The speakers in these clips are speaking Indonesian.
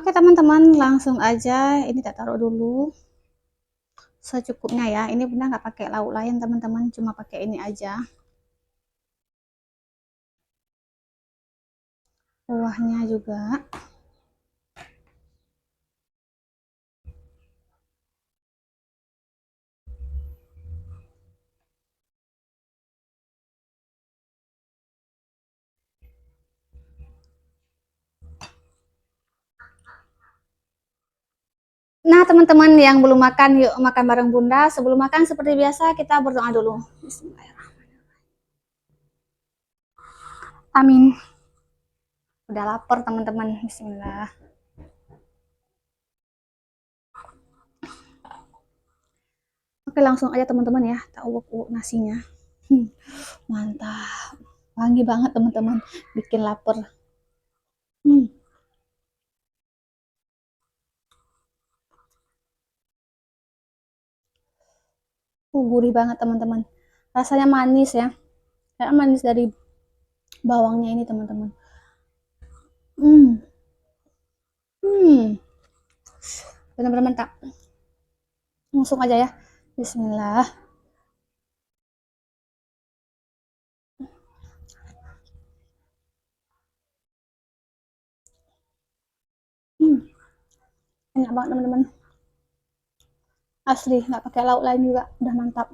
Oke teman-teman, langsung aja ini tak taruh dulu secukupnya ya. Ini benar nggak pakai lauk lain teman-teman, cuma pakai ini aja. Kuahnya juga. Nah teman-teman yang belum makan, yuk makan bareng Bunda. Sebelum makan seperti biasa kita berdoa dulu. Bismillahirrahmanirrahim. Amin. Udah lapar teman-teman. Bismillah. Oke langsung aja teman-teman ya, tak uwek-uwek nasinya. Mantap, wangi banget teman-teman, bikin lapar. Gurih banget teman-teman, rasanya manis ya, kayak manis dari bawangnya ini teman-teman. Hmm, hmm, benar-benar mantap. Langsung aja ya, Bismillah. Hmm, enak banget teman-teman, asli nggak pakai lauk lain juga udah mantap.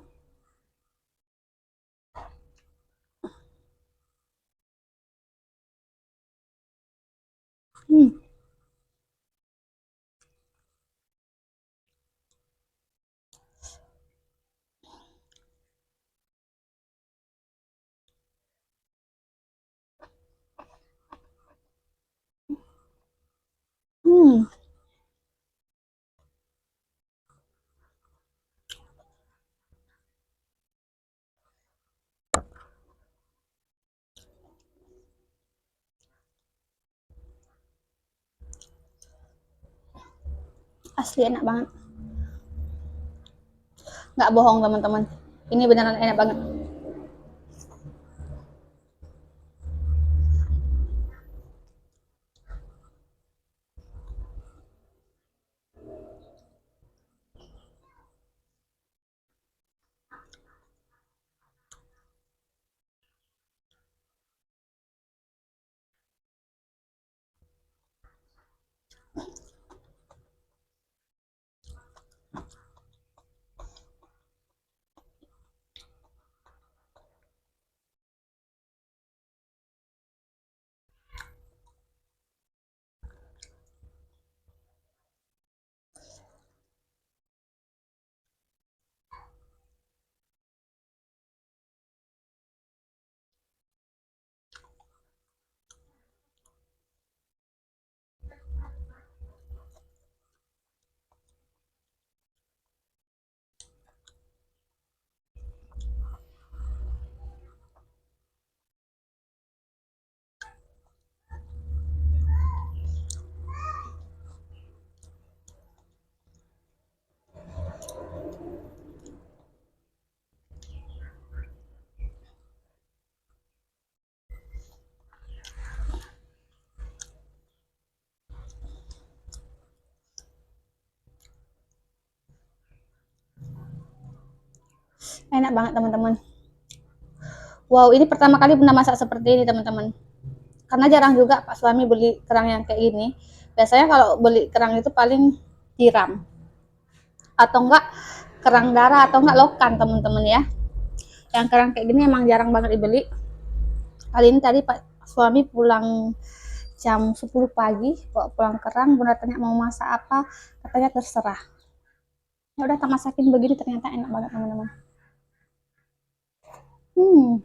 Hmm, hmm, asli enak banget, nggak bohong teman-teman, ini beneran enak banget. Enak banget teman-teman. Wow, ini pertama kali Bunda masak seperti ini teman-teman, karena jarang juga Pak suami beli kerang yang kayak gini. Biasanya kalau beli kerang itu paling tiram atau enggak kerang darah atau enggak lokan teman-teman ya. Yang kerang kayak gini emang jarang banget dibeli. Kali ini tadi Pak suami pulang jam 10 pagi bawa pulang kerang. Bunda tanya mau masak apa, katanya terserah. Ya udah tak masakin begini, ternyata enak banget teman-teman. Hmm,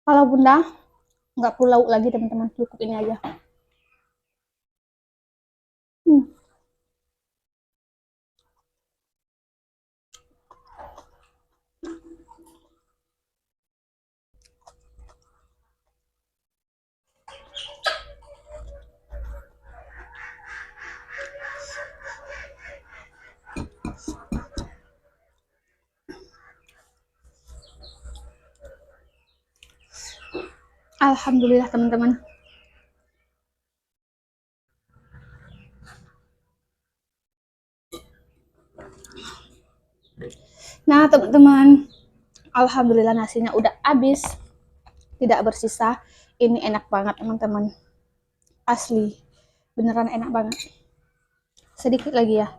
kalau Bunda nggak perlu lauk lagi teman-teman, cukup ini aja. Hmm. Alhamdulillah teman-teman. Nah teman-teman, alhamdulillah nasinya udah habis, tidak bersisa. Ini enak banget teman-teman, asli beneran enak banget. Sedikit lagi ya.